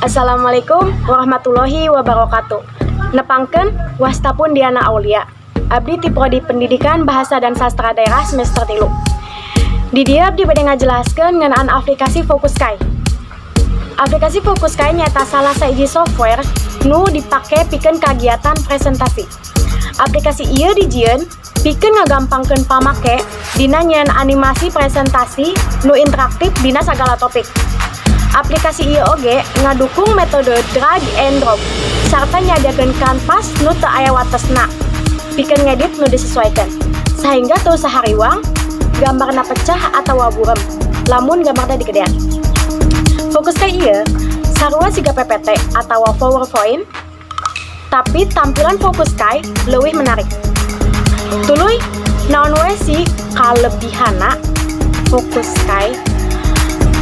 Assalamualaikum warahmatullahi wabarakatuh. Nepangkeun wastapun Diana Aulia. Abdi ti Prodi Pendidikan Bahasa dan Sastra Daerah semester 3. Di dia abdi bade ngajelaskeun ngeunaan aplikasi Focuskai. Aplikasi Focuskai nyata salah sahiji software nu dipake pikeun kagiatan presentasi. Aplikasi ieu dijieun pikeun ngagampangkeun pamake dina nyieun animasi presentasi nu interaktif dina sagala topik. Aplikasi ieu oge ngadukung metode drag and drop sarta nyadiakeun kanvas nu teu aya watesna pikeun ngedit nu disesuaikan sehingga teu sahariwang gambarna pecah atawa burem lamun gambarna digedean. Focuskai ieu sarua siga PPT atawa PowerPoint, tapi tampilan Focuskai leuwih menarik. Tuluy naon we sih kalebihana Focuskai?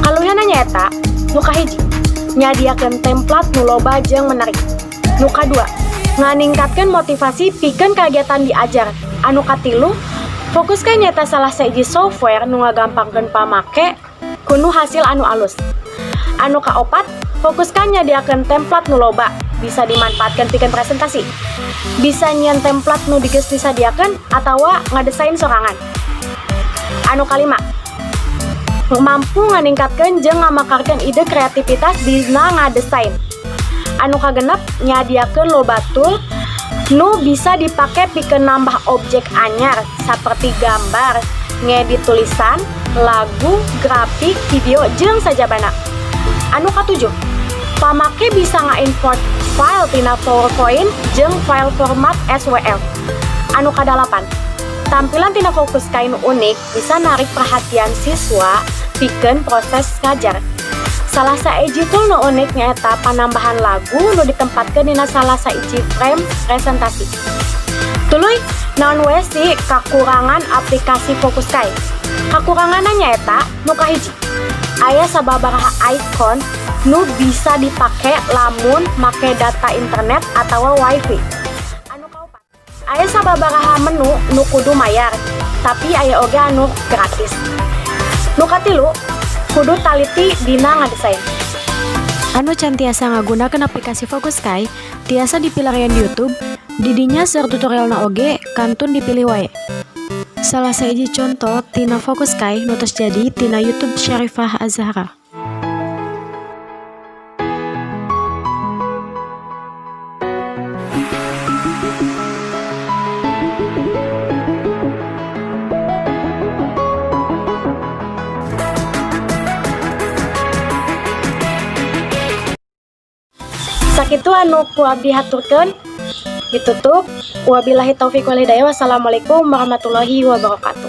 Kaluhihana nyaeta nu kahiji, nyadiakeun template nu loba jeung menarik. Nu kadua, nganingkatkeun motivasi pikeun kagiatan diajar. Anu katilu, Focuskai nyaeta salah sahiji software nu ngagampangkeun pamake kudu hasil anu alus. Anu kaopat, Focuskai nyadiakeun template nu loba, bisa dimanfaatkeun pikeun presentasi. Bisa nyieun template nu digeus disadiakeun atawa ngadesain sorangan. Anu kalima, mampu nganingkatkeun jeung ngamakarkeun ide kreativitas dina ngadesain. Anu kagenep nyadiakeun loba tool nu bisa dipake pikeun nambah objek anyar saperti gambar, ngedit tulisan, lagu, grafik, video jeung sajabana. Anu katujuh, pamake bisa nga-import file tina PowerPoint jeung file format SWF. Anu kadalapan, tampilan tina Focuskai nu unik bisa narik perhatian siswa pikeun proses ngajar. Salah saiji tool nu unik nyaeta panambahan lagu nu ditempatkeun dina salah saiji frame presentasi. Tuluy, naon we sih kakurangan aplikasi Focuskai? Kakuranganna nyaeta nu kahiji, aya sababaraha icon nu bisa dipake lamun make data internet atawa wifi. Anu kaopat, aya sababaraha menu nu kudu mayar, tapi aya oge anu gratis. Nu katilu, kudu taliti dina ngadesain. Anu can tiasa ngagunakeun aplikasi Focuskai, tiasa dipilarian di YouTube, didinya seueur tutorialna oge kantun dipilih wae. Salah sahiji contoh tina Focuskai nu tos jadi tina YouTube Syarifah Azhara. Sakitu anu ku abdi haturkeun, ditutup. Wabillahi taufiq wal hidayah. Wassalamualaikum warahmatullahi wabarakatuh.